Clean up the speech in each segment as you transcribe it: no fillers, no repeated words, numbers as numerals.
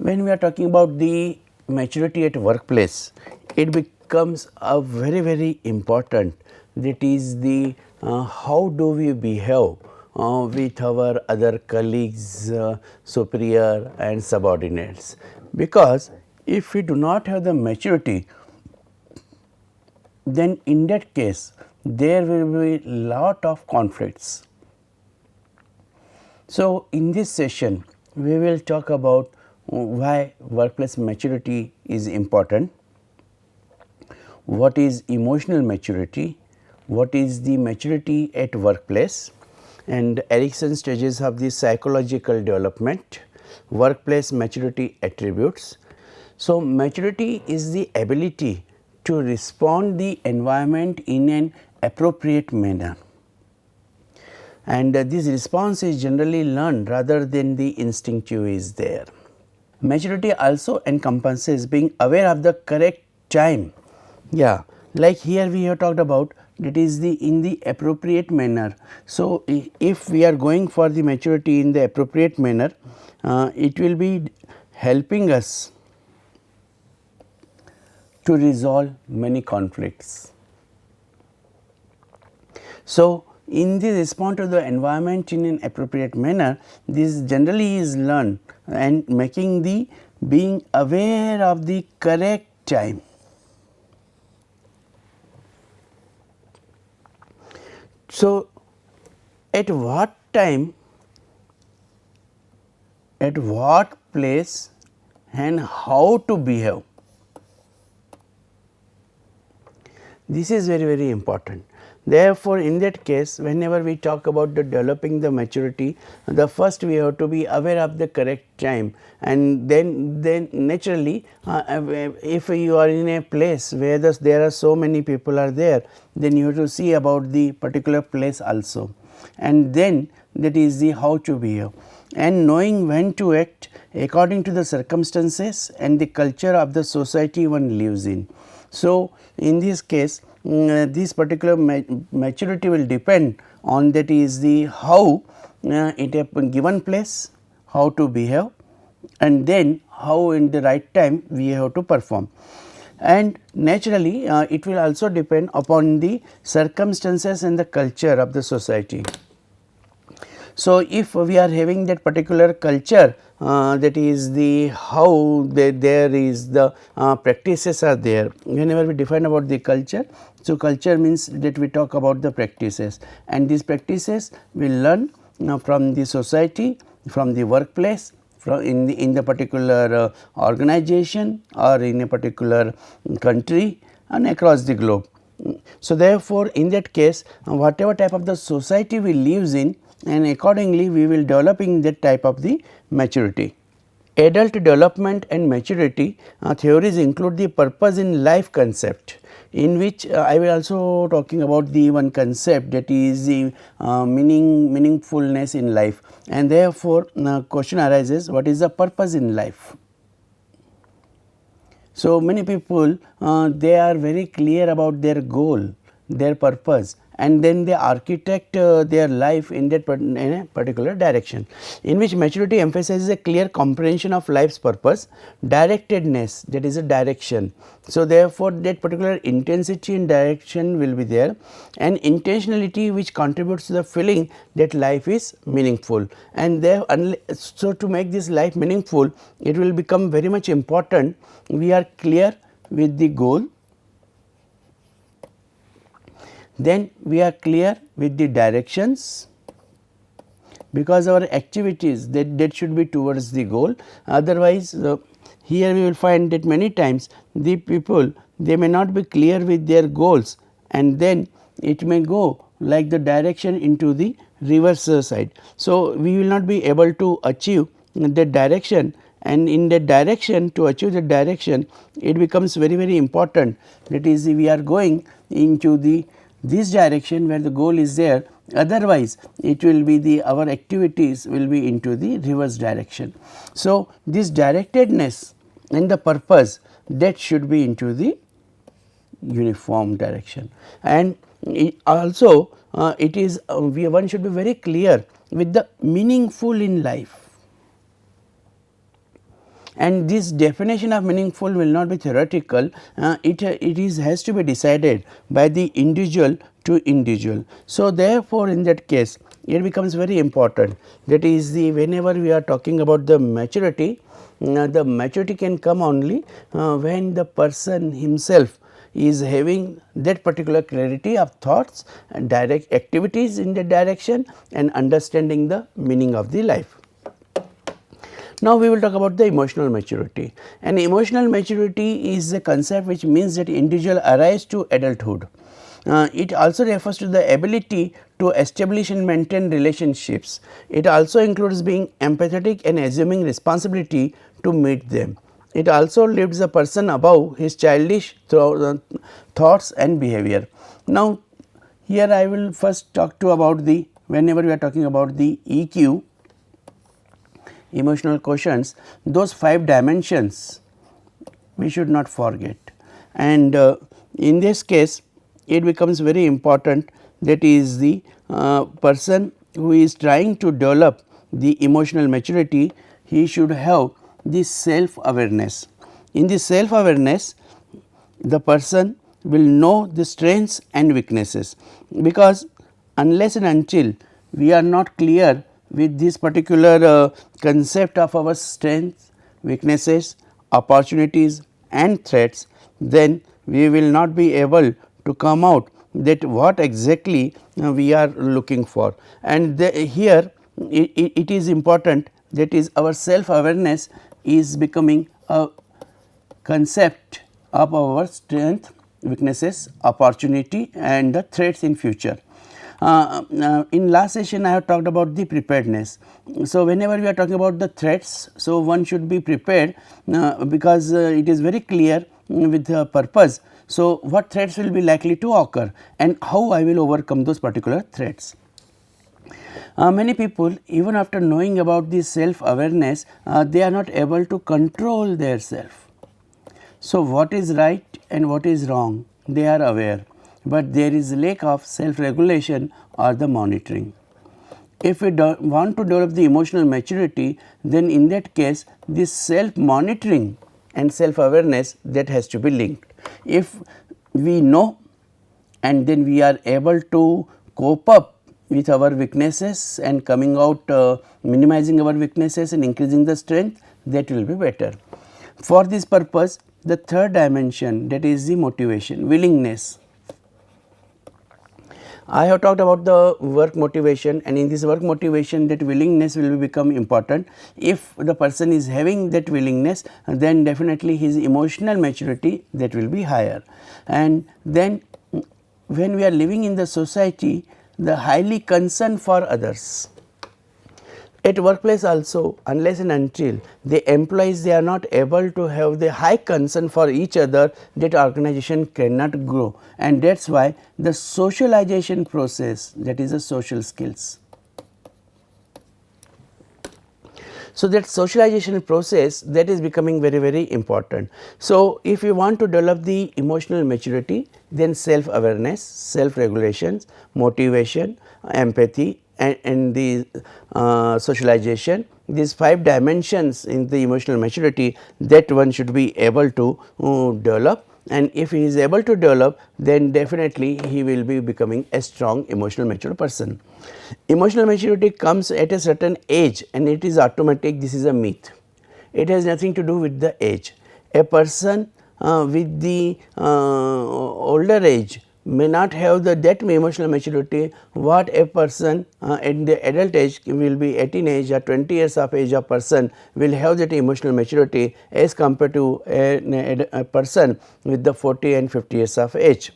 When we are talking about the maturity at workplace, it becomes a very important, that is the how do we behave with our other colleagues, superior and subordinates, because if we do not have the maturity, then in that case there will be lot of conflicts. So, in this session we will talk about why workplace maturity is important, what is emotional maturity, what is the maturity at workplace, and Erikson's stages of the psychological development, workplace maturity attributes. So, maturity is the ability to respond the environment in an appropriate manner, and this response is generally learned rather than the instinctive is there. Maturity also encompasses being aware of the correct time. Yeah, like here we have talked about, that is the in the appropriate manner. So, if we are going for the maturity in the appropriate manner, it will be helping us to resolve many conflicts. So, in the response to the environment in an appropriate manner, this generally is learned and making the being aware of the correct time. So, at what time, at what place and how to behave, this is very important. Therefore, in that case, whenever we talk about the developing the maturity, the first we have to be aware of the correct time, and then naturally if you are in a place where there are so many people are there, then you have to see about the particular place also, and then that is the how to behave, and knowing when to act according to the circumstances and the culture of the society one lives in. So, in this case this particular maturity will depend on, that is the how in a given place how to behave, and then how in the right time we have to perform, and naturally it will also depend upon the circumstances and the culture of the society. So, if we are having that particular culture, that is the how there is the practices are there. Whenever we define about the culture, so culture means that we talk about the practices, and these practices we learn from the society, from the workplace, from in the particular organization or in a particular country and across the globe. So, therefore, in that case whatever type of the society we lives in, and accordingly we will developing that type of the maturity. Adult development and maturity theories include the purpose in life concept, in which I will also talking about the one concept, that is the meaningfulness in life, and therefore, question arises, what is the purpose in life? So, many people they are very clear about their goal, their purpose, and then they architect their life in that in a particular direction, in which maturity emphasizes a clear comprehension of life's purpose, directedness, that is a direction. So, therefore, that particular intensity and direction will be there, and intentionality which contributes to the feeling that life is meaningful, and there so to make this life meaningful, it will become very much important we are clear with the goal, then we are clear with the directions, because our activities that should be towards the goal. Otherwise, here we will find that many times the people they may not be clear with their goals, and then it may go like the direction into the reverse side. So, we will not be able to achieve the direction, and in that direction, to achieve the direction, it becomes very important, that is we are going into the this direction where the goal is there, otherwise it will be the our activities will be into the reverse direction. So, this directedness and the purpose that should be into the uniform direction, and also it is one should be very clear with the meaningful in life. and this definition of meaningful will not be theoretical, has to be decided by the individual to individual. So, therefore, in that case it becomes very important, that is the whenever we are talking about the maturity can come only when the person himself is having that particular clarity of thoughts and direct activities in that direction and understanding the meaning of the life. Now, we will talk about the emotional maturity, and emotional maturity is a concept which means that individual arrives to adulthood. It also refers to the ability to establish and maintain relationships. It also includes being empathetic and assuming responsibility to meet them. It also lifts a person above his childish thoughts and behavior. Now, here I will first talk to about the whenever we are talking about the EQ, emotional quotients, those 5 dimensions we should not forget, and in this case it becomes very important, that is the person who is trying to develop the emotional maturity, he should have this self awareness. In this self awareness, the person will know the strengths and weaknesses, because unless and until we are not clear with this particular concept of our strengths, weaknesses, opportunities and threats, then we will not be able to come out that what exactly we are looking for. And here it is important, that is our self awareness is becoming a concept of our strength, weaknesses, opportunity and the threats in future. In last session I have talked about the preparedness. So, whenever we are talking about the threats, so one should be prepared because it is very clear with the purpose. So, what threats will be likely to occur and how I will overcome those particular threats. Many people, even after knowing about this self awareness, they are not able to control their self. So, what is right and what is wrong, they are aware, but there is lack of self regulation or the monitoring. If we want to develop the emotional maturity, then in that case this self monitoring and self awareness, that has to be linked. If we know and then we are able to cope up with our weaknesses and coming out minimizing our weaknesses and increasing the strength, that will be better. For this purpose, the third dimension, that is the motivation, willingness. I have talked about the work motivation, and in this work motivation that willingness will become important. If the person is having that willingness, then definitely his emotional maturity, that will be higher. And then when we are living in the society, the highly concern for others. At workplace also, unless and until the employees they are not able to have the high concern for each other, that organization cannot grow, and that is why the socialization process, that is the social skills. So, that socialization process, that is becoming very very important. So, if you want to develop the emotional maturity, then self awareness, self regulations, motivation, empathy and the socialization, these 5 dimensions in the emotional maturity, that one should be able to develop, and if he is able to develop, then definitely he will be becoming a strong emotional mature person. Emotional maturity comes at a certain age and it is automatic, this is a myth. It has nothing to do with the age. A person with the older age may not have that emotional maturity what a person at the adult age will be 18 age or 20 years of age of person will have that emotional maturity as compared to a person with the 40 and 50 years of age.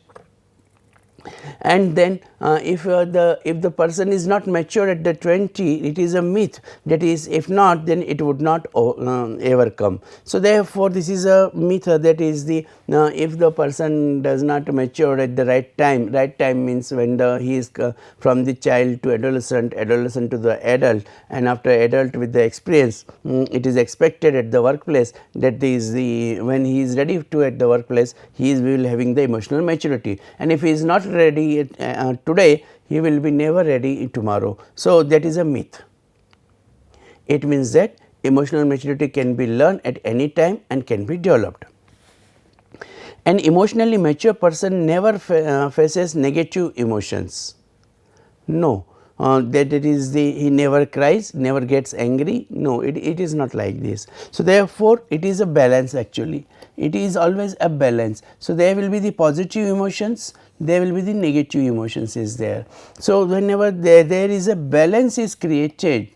And then if the person is not mature at the 20, it is a myth, that is if not then it would not ever come. So, therefore, this is a myth, that is the if the person does not mature at the right time means when he is from the child to adolescent, adolescent to the adult, and after adult with the experience, it is expected at the workplace that is the when he is ready to at the workplace, he is will having the emotional maturity, and if he is not ready today, he will be never ready tomorrow. So, that is a myth. It means that Emotional maturity can be learned at any time and can be developed. An emotionally mature person never faces negative emotions. No, that it is he never cries, never gets angry. No, it is not like this. So, therefore, it is a balance actually. It is always a balance. So, there will be the positive emotions, there will be the negative emotions is there. So, whenever there is a balance is created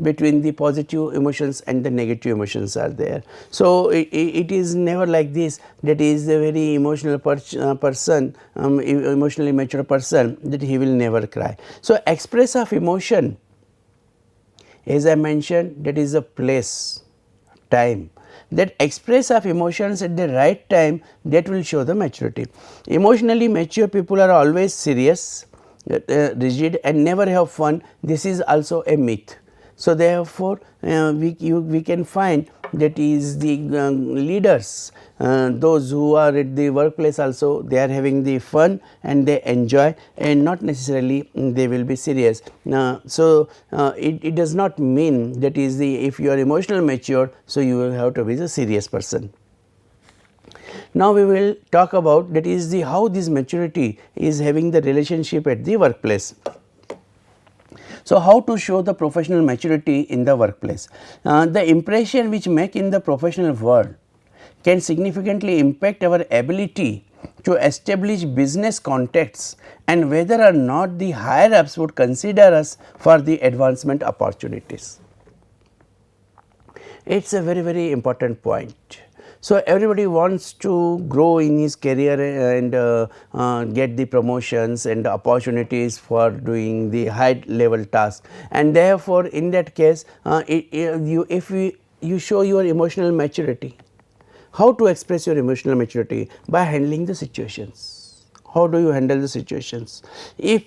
between the positive emotions and the negative emotions are there. So, it is never like this, that is a very emotional person, emotionally mature person, that he will never cry. So, express of emotion, as I mentioned, that is a place, time, that express of emotions at the right time, that will show the maturity. Emotionally mature people are always serious, rigid and never have fun. This is also a myth. So, therefore, we can find that is the leaders, those who are at the workplace also, they are having the fun and they enjoy, and not necessarily they will be serious. So, it does not mean that is the, if you are emotional mature, so you will have to be a serious person. Now, we will talk about that is the how this maturity is having the relationship at the workplace. So, how to show the professional maturity in the workplace? The impression which make in the professional world can significantly impact our ability to establish business contacts and whether or not the higher ups would consider us for the advancement opportunities. It is a very important point. So, everybody wants to grow in his career and get the promotions and opportunities for doing the high level tasks, and therefore, in that case if you show your emotional maturity. How to express your emotional maturity? By handling the situations. How do you handle the situations? If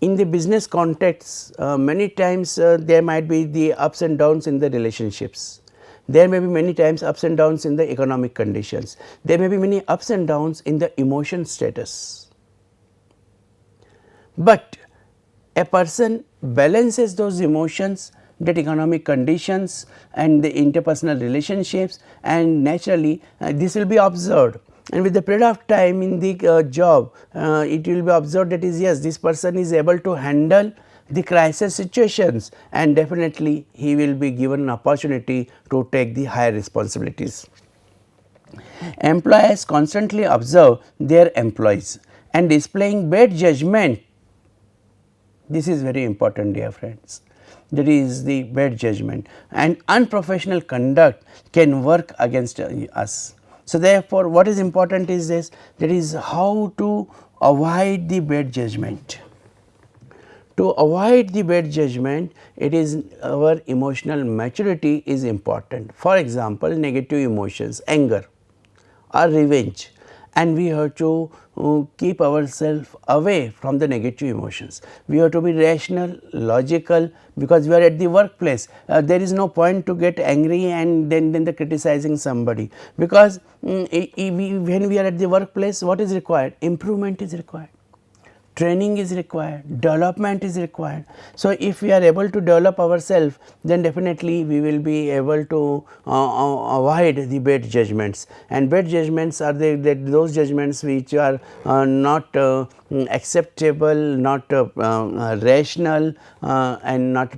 in the business context, many times there might be the ups and downs in the relationships. There may be many times ups and downs in the economic conditions. There may be many ups and downs in the emotion status. But a person balances those emotions, that economic conditions and the interpersonal relationships, and naturally this will be observed, and with the period of time in the job it will be observed that is, yes, this person is able to handle the crisis situations, and definitely he will be given an opportunity to take the higher responsibilities. Employers constantly observe their employees and displaying bad judgment. This is very important, dear friends. That is the bad judgment, and unprofessional conduct can work against us. So, therefore, what is important is this, that is how to avoid the bad judgment. To avoid the bad judgment, it is our emotional maturity is important. For example, negative emotions, anger or revenge, and we have to keep ourselves away from the negative emotions. We have to be rational, logical, because we are at the workplace. There is no point to get angry and then the criticizing somebody, because when we are at the workplace, what is required? Improvement is required. Training is required, development is required. So, if we are able to develop ourselves, then definitely we will be able to avoid the bad judgments, and bad judgments are those judgments which are not acceptable, not rational and not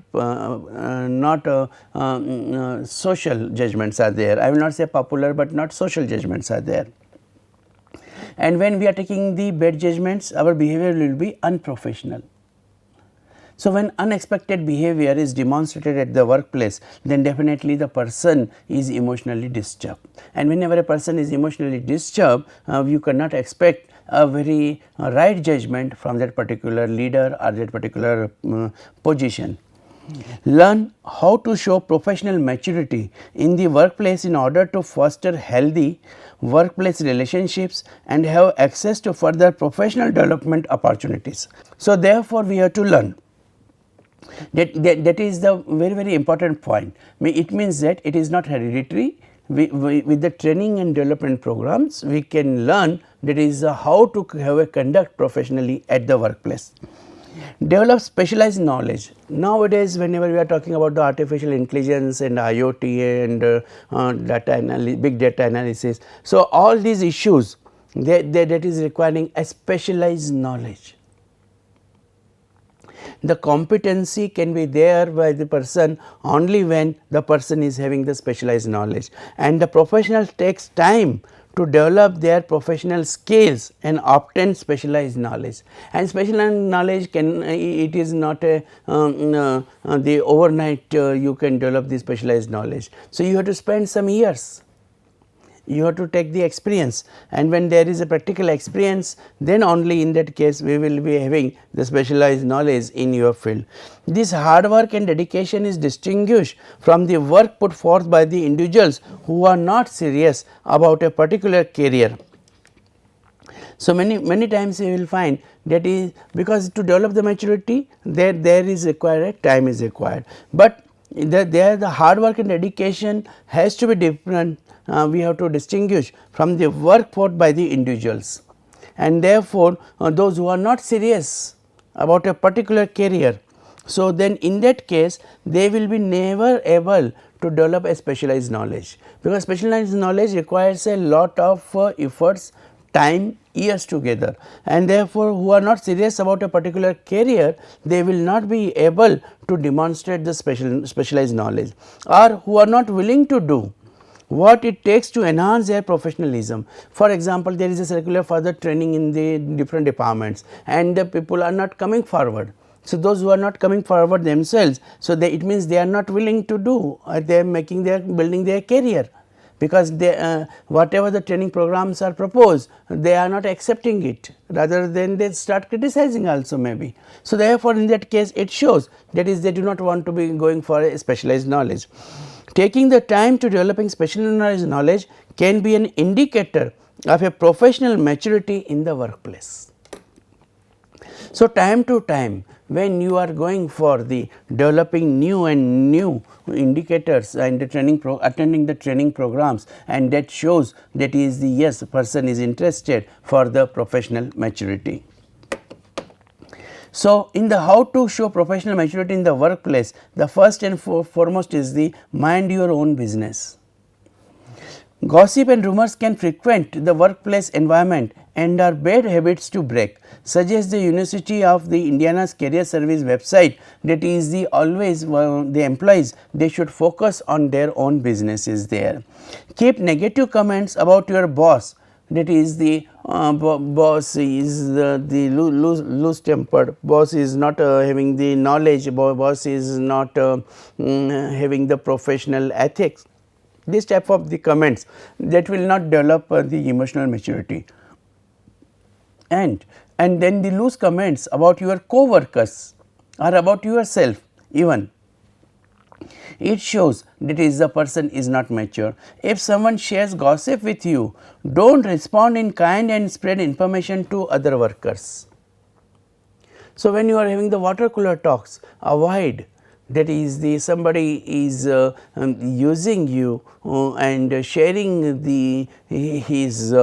social judgments are there. I will not say popular, but not social judgments are there. And when we are taking the bad judgments, our behavior will be unprofessional. So, when unexpected behavior is demonstrated at the workplace, then definitely the person is emotionally disturbed, and whenever a person is emotionally disturbed, you cannot expect a very right judgment from that particular leader or that particular position. Learn how to show professional maturity in the workplace in order to foster healthy workplace relationships and have access to further professional development opportunities. So, therefore, we have to learn. That is the very important point. It means that it is not hereditary. With the training and development programs, we can learn that is how to have a conduct professionally at the workplace. Develop specialized knowledge. Nowadays, whenever we are talking about the artificial intelligence and IoT and big data analysis, so all these issues that is requiring a specialized knowledge. The competency can be there by the person only when the person is having the specialized knowledge, and the professional takes time to develop their professional skills and obtain specialized knowledge. And specialized knowledge can it is not a the overnight you can develop the specialized knowledge. So, you have to spend some years, you have to take the experience, and when there is a practical experience, then only in that case we will be having the specialized knowledge in your field. This hard work and dedication is distinguished from the work put forth by the individuals who are not serious about a particular career. So, many times you will find that is because to develop the maturity there is required, time is required, but there the hard work and dedication has to be different. We have to distinguish from the work put by the individuals, and therefore, those who are not serious about a particular career. So, then in that case they will be never able to develop a specialized knowledge, because specialized knowledge requires a lot of efforts, time, years together, and therefore, who are not serious about a particular career, they will not be able to demonstrate the specialized knowledge, or who are not willing to do what it takes to enhance their professionalism. For example, there is a circular for the training in the different departments, and the people are not coming forward. So, those who are not coming forward themselves, so it means they are not willing to do, they are making their building their career, because they whatever the training programs are proposed, they are not accepting it, rather than they start criticizing also maybe. So, therefore, in that case it shows that is they do not want to be going for a specialized knowledge. Taking the time to developing specialized knowledge can be an indicator of a professional maturity in the workplace. So, time to time when you are going for the developing new and new indicators and the attending the training programs, and that shows that is the yes person is interested for the professional maturity. So, in the how to show professional maturity in the workplace, the first and foremost is the mind your own business. Gossip and rumors can frequent the workplace environment and are bad habits to break. Suggests the University of the Indiana's Career Service website, that is the always the employees they should focus on their own businesses there. Keep negative comments about your boss, that is the boss is the loose tempered, boss is not having the knowledge, boss is not having the professional ethics. This type of the comments that will not develop the emotional maturity. And then the loose comments about your co-workers or about yourself even, it shows that is the person is not mature. If someone shares gossip with you, do not respond in kind and spread information to other workers. So, when you are having the water cooler talks, avoid, that is the somebody is using you and sharing the his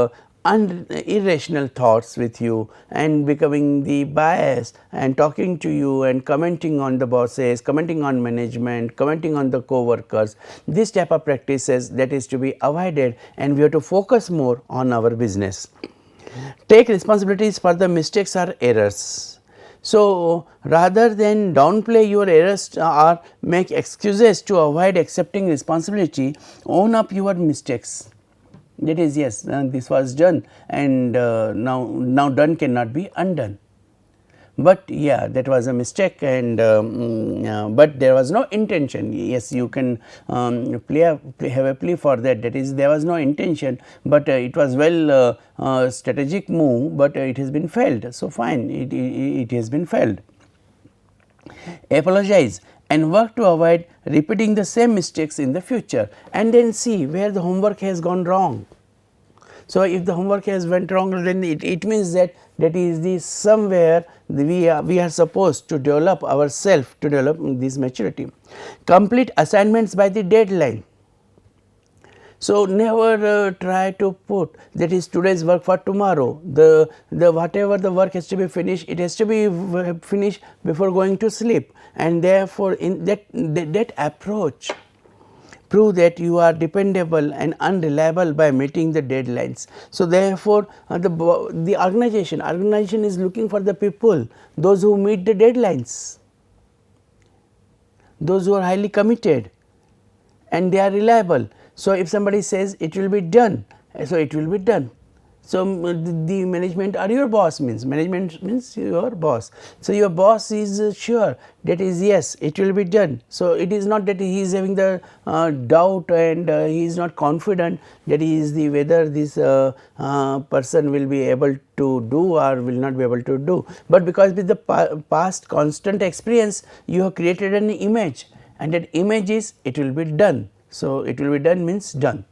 irrational thoughts with you and becoming the bias and talking to you and commenting on the bosses, commenting on management, commenting on the co-workers. This type of practices that is to be avoided, and we have to focus more on our business. Take responsibilities for the mistakes or errors. So, rather than downplay your errors or make excuses to avoid accepting responsibility, own up your mistakes. That is, yes, this was done, and now done cannot be undone. But yeah, that was a mistake, and but there was no intention. Yes, you can have a plea for that. That is, there was no intention, but it was well strategic move, but it has been failed. So fine, it has been failed. Apologize and work to avoid repeating the same mistakes in the future, and then see where the homework has gone wrong. So, if the homework has went wrong, then it means that is the somewhere we are supposed to develop ourselves to develop this maturity. Complete assignments by the deadline. So, never try to put that is today's work for tomorrow. The whatever the work has to be finished, it has to be finished before going to sleep, and therefore, in that approach prove that you are dependable and unreliable by meeting the deadlines. So, therefore, the organization is looking for the people, those who meet the deadlines, those who are highly committed and they are reliable. So, if somebody says it will be done, so it will be done. So, the management or your boss means management means your boss. So, your boss is sure that is yes it will be done. So, it is not that he is having the doubt and he is not confident that he is the whether this person will be able to do or will not be able to do, but because with the past constant experience you have created an image and that image is it will be done. So, it will be done means done.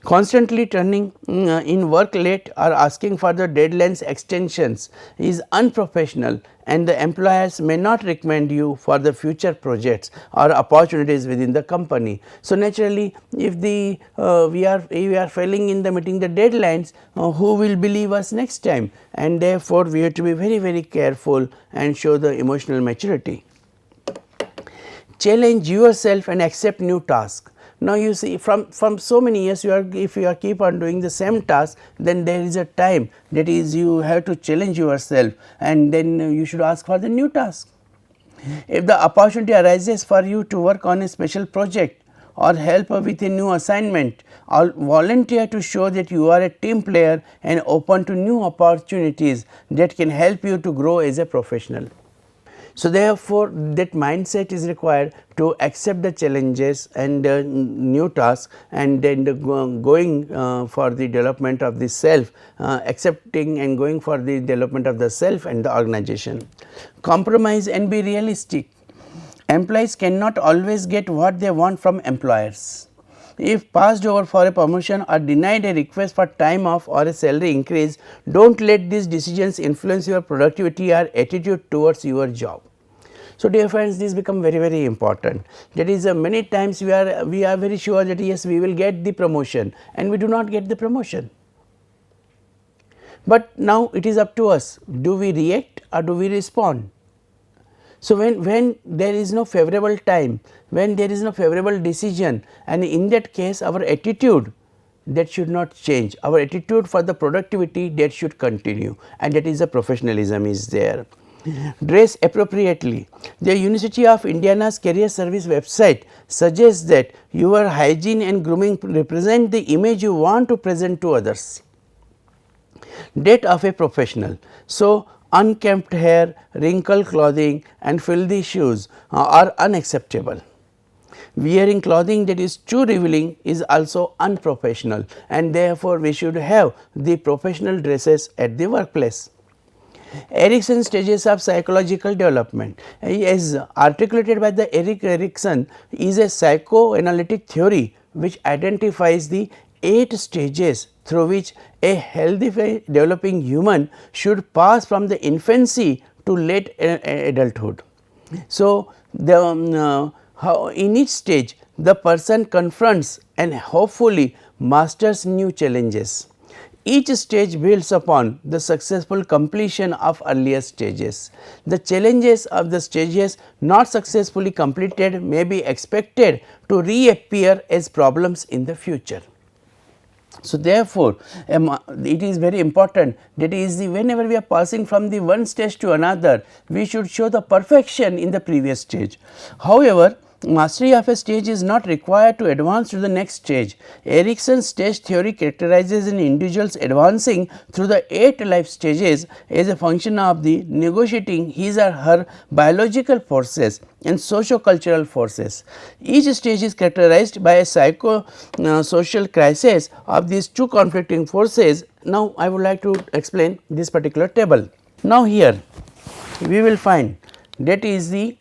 Constantly turning in work late or asking for the deadlines extensions is unprofessional, and the employers may not recommend you for the future projects or opportunities within the company. So, naturally if the we are failing in the meeting the deadlines, who will believe us next time, and therefore, we have to be very careful and show the emotional maturity. Challenge yourself and accept new tasks. Now, you see from so many years you are if you are keep on doing the same task, then there is a time that is you have to challenge yourself and then you should ask for the new task. If the opportunity arises for you to work on a special project or help with a new assignment, or volunteer to show that you are a team player and open to new opportunities that can help you to grow as a professional. So, therefore, that mindset is required to accept the challenges and new tasks and then going for the development of the self, accepting and going for the development of the self and the organization. Compromise and be realistic. Employees cannot always get what they want from employers. If passed over for a promotion or denied a request for time off or a salary increase, do not let these decisions influence your productivity or attitude towards your job. So, dear friends, this become very important. That is many times we are very sure that yes we will get the promotion and we do not get the promotion. But now it is up to us, do we react or do we respond? So, when there is no favorable time, when there is no favorable decision, and in that case our attitude that should not change, our attitude for the productivity that should continue, and that is the professionalism is there. Dress appropriately. The University of Indiana's Career Service website suggests that your hygiene and grooming represent the image you want to present to others. That of a professional. So, unkempt hair, wrinkled clothing and filthy shoes are unacceptable. Wearing clothing that is too revealing is also unprofessional, and therefore, we should have the professional dresses at the workplace. Erikson's stages of psychological development, as articulated by the Erik Erikson, is a psychoanalytic theory which identifies the 8 stages through which a healthy developing human should pass from the infancy to late adulthood. So, in each stage the person confronts and hopefully masters new challenges. Each stage builds upon the successful completion of earlier stages. The challenges of the stages not successfully completed may be expected to reappear as problems in the future. So, therefore, it is very important that is whenever we are passing from the one stage to another, we should show the perfection in the previous stage. However, mastery of a stage is not required to advance to the next stage. Erikson's stage theory characterizes an individual's advancing through the 8 life stages as a function of the negotiating his or her biological forces and socio-cultural forces. Each stage is characterized by a psycho-social crisis of these 2 conflicting forces. Now, I would like to explain this particular table. Now, here we will find that is the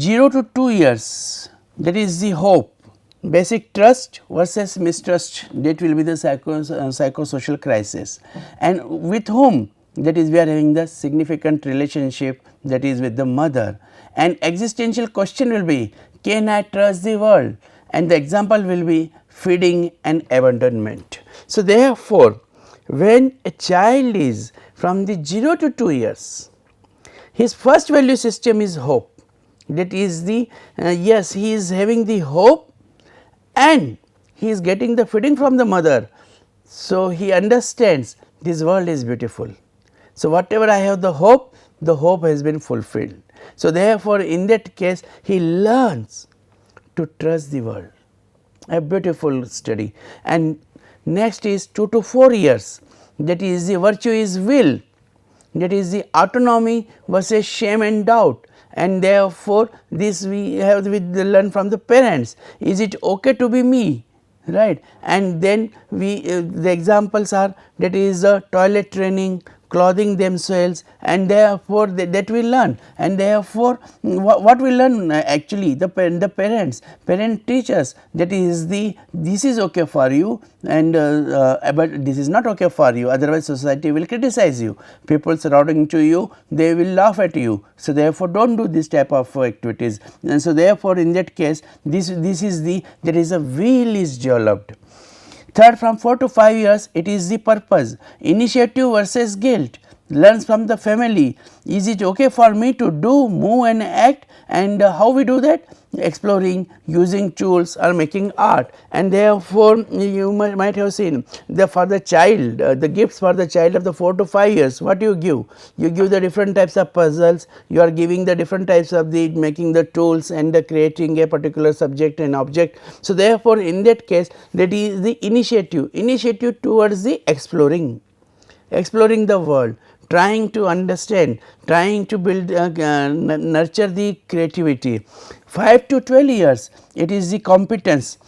0 to 2 years, that is the hope, basic trust versus mistrust, that will be the psychosocial crisis, and with whom, that is we are having the significant relationship, that is with the mother, and existential question will be, can I trust the world, and the example will be feeding and abandonment. So, therefore, when a child is from the 0 to 2 years, his first value system is hope. That is the yes, he is having the hope and he is getting the feeding from the mother. So, he understands this world is beautiful. So, whatever I have the hope has been fulfilled. So, therefore, in that case he learns to trust the world, a beautiful study. And next is 2 to 4 years, that is the virtue is will, that is the autonomy versus shame and doubt, and therefore, this we have we learn from the parents. Is it okay to be me, right? And then we the examples are, that is toilet training, clothing themselves, and therefore, that we learn, and therefore, what we learn actually the parent teachers, that is the this is okay for you, and but this is not okay for you, otherwise society will criticize you, people surrounding to you, they will laugh at you. So, therefore, do not do this type of activities, and so therefore, in that case this is the there is a will is developed. Third, from 4 to 5 years, it is the purpose, initiative versus guilt, learns from the family. Is it okay for me to do, move and act, and how we do that? Exploring, using tools or making art, and therefore, you might have seen for the child, the gifts for the child of the 4 to 5 years, what you give? You give the different types of puzzles, you are giving the different types of the making the tools and the creating a particular subject and object. So, therefore, in that case, that is the initiative towards the exploring the world, trying to understand, trying to build nurture the creativity. 5 to 12 years, it is the competence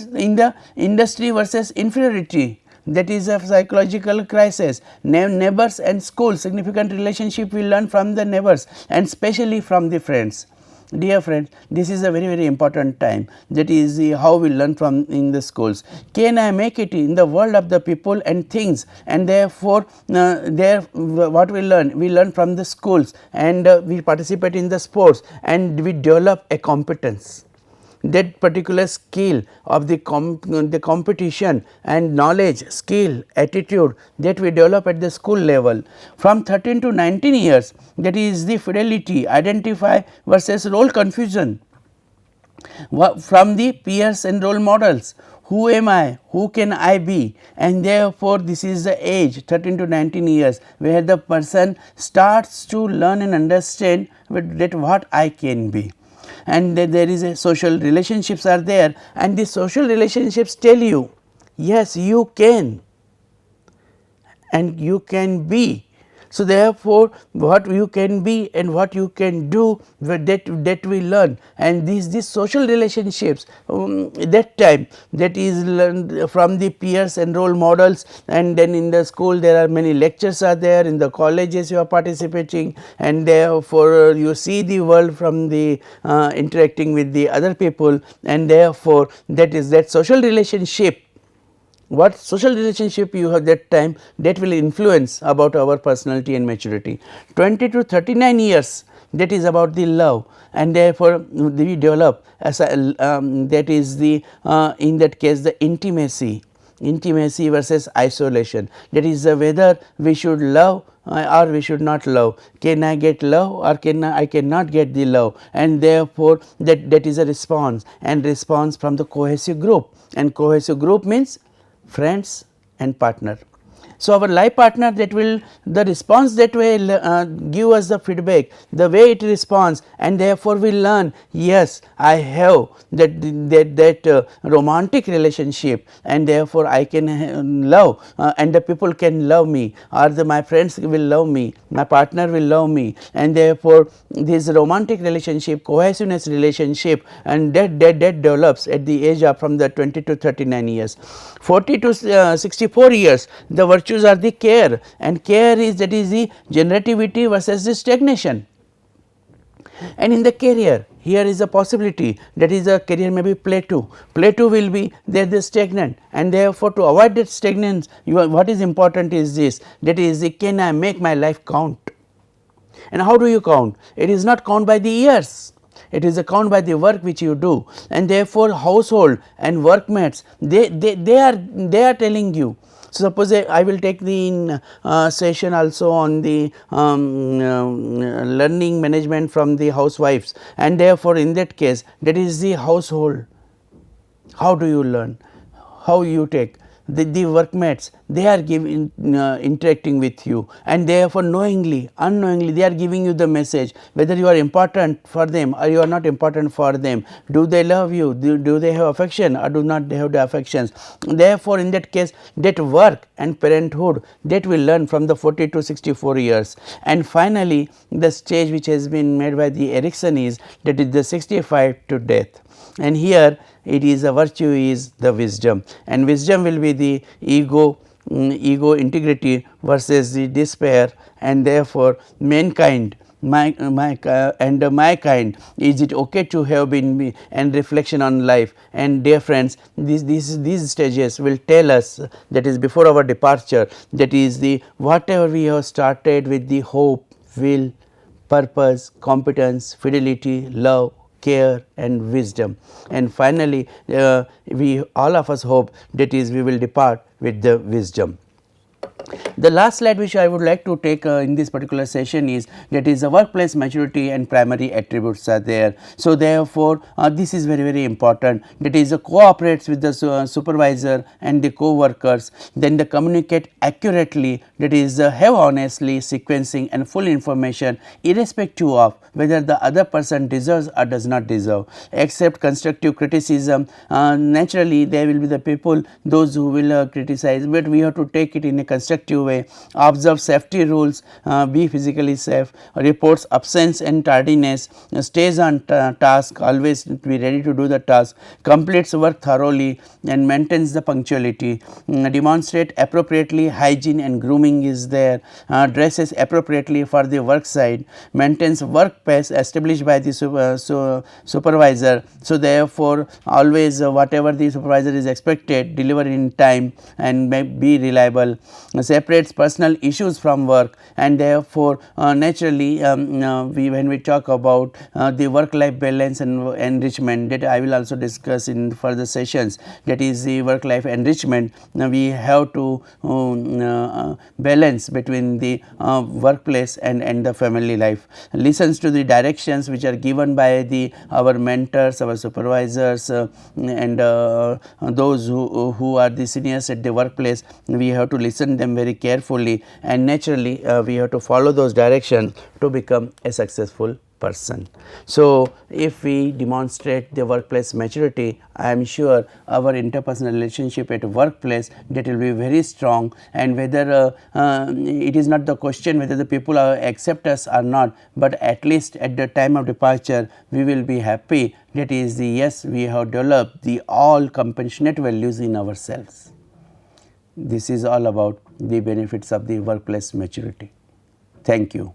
in the industry versus inferiority, that is a psychological crisis. Neighbors and school, significant relationship we learn from the neighbors and especially from the friends. Dear friends, this is a very important time, that is how we learn from in the schools. Can I make it in the world of the people and things, and therefore, there what we learn from the schools, and we participate in the sports, and we develop a competence, that particular skill of the competition and knowledge, skill, attitude that we develop at the school level. From 13 to 19 years, that is the fidelity, identify versus role confusion, from the peers and role models. Who am I? Who can I be? And therefore, this is the age 13 to 19 years where the person starts to learn and understand that what I can be. And there is a social relationships are there, and the social relationships tell you, yes, you can and you can be. So, therefore, what you can be and what you can do, that we learn, and these social relationships that time, that is learned from the peers and role models, and then in the school there are many lectures are there, in the colleges you are participating, and therefore, you see the world from the interacting with the other people, and therefore, that is that social relationship. What social relationship you have that time, that will influence about our personality and maturity. 20 to 39 years, that is about the love, and therefore, we develop as a that is the in that case the intimacy versus isolation, that is whether we should love or we should not love. Can I get love or I cannot get the love, and therefore, that is a response, and response from the cohesive group, and cohesive group means friends and partner. So, our life partner, that will the response that will give us the feedback, the way it responds, and therefore, we learn, yes, I have that romantic relationship, and therefore, I can love and the people can love me, or my friends will love me, my partner will love me, and therefore, this romantic relationship, cohesiveness relationship, and that develops at the age of from the 20 to 39 years. 40 to 64 years, the virtues are the care, and care is that is the generativity versus the stagnation. And in the career, here is a possibility, that is a career may be plateau will be there the stagnant, and therefore, to avoid that stagnance, what is important is this, that is the can I make my life count. And how do you count? It is not count by the years, it is a count by the work which you do, and therefore household and workmates, they are telling you. So, suppose I will take the session also on the learning management from the housewives, and therefore, in that case, that is the household. How do you learn? How you take? The workmates, they are giving interacting with you, and therefore knowingly, unknowingly, they are giving you the message whether you are important for them or you are not important for them. Do they love you? Do they have affection or do not they have the affections? Therefore, in that case, that work and parenthood, that will learn from the 40 to 64 years. And finally, the stage which has been made by the Erikson is that is the 65 to death. And here it is a virtue is the wisdom, and wisdom will be the ego integrity versus the despair, and therefore mankind my kind, is it okay to have been me, and reflection on life. And dear friends, these stages will tell us, that is before our departure, that is the whatever we have started with the hope, will, purpose, competence, fidelity, love, care and wisdom, and finally we all of us hope that is we will depart with the wisdom. The last slide which I would like to take in this particular session is, that is the workplace maturity and primary attributes are there. So, therefore, this is very important, that is cooperates with the supervisor and the co-workers, then they communicate accurately, that is have honestly sequencing and full information irrespective of whether the other person deserves or does not deserve, accept constructive criticism. Naturally, there will be the people those who will criticize, but we have to take it in a constructive way, observe safety rules, be physically safe, reports absence and tardiness, stays on task, always be ready to do the task, completes work thoroughly and maintains the punctuality, demonstrate appropriately hygiene and grooming is there, dresses appropriately for the work side, maintains work pace established by the supervisor. So, therefore, always whatever the supervisor is expected, deliver in time and may be reliable, separates personal issues from work, and therefore, naturally when we talk about the work life balance and enrichment, that I will also discuss in further sessions, that is the work life enrichment. We have to balance between the workplace and the family life, listens to the directions which are given by the our mentors, our supervisors and those who are the seniors at the workplace. We have to listen them very carefully, and naturally we have to follow those directions to become a successful person. So, if we demonstrate the workplace maturity, I am sure our interpersonal relationship at workplace, that will be very strong, and whether it is not the question whether the people accept us or not, but at least at the time of departure we will be happy, that is the yes, we have developed the all compassionate values in ourselves. This is all about the benefits of the workplace maturity. Thank you.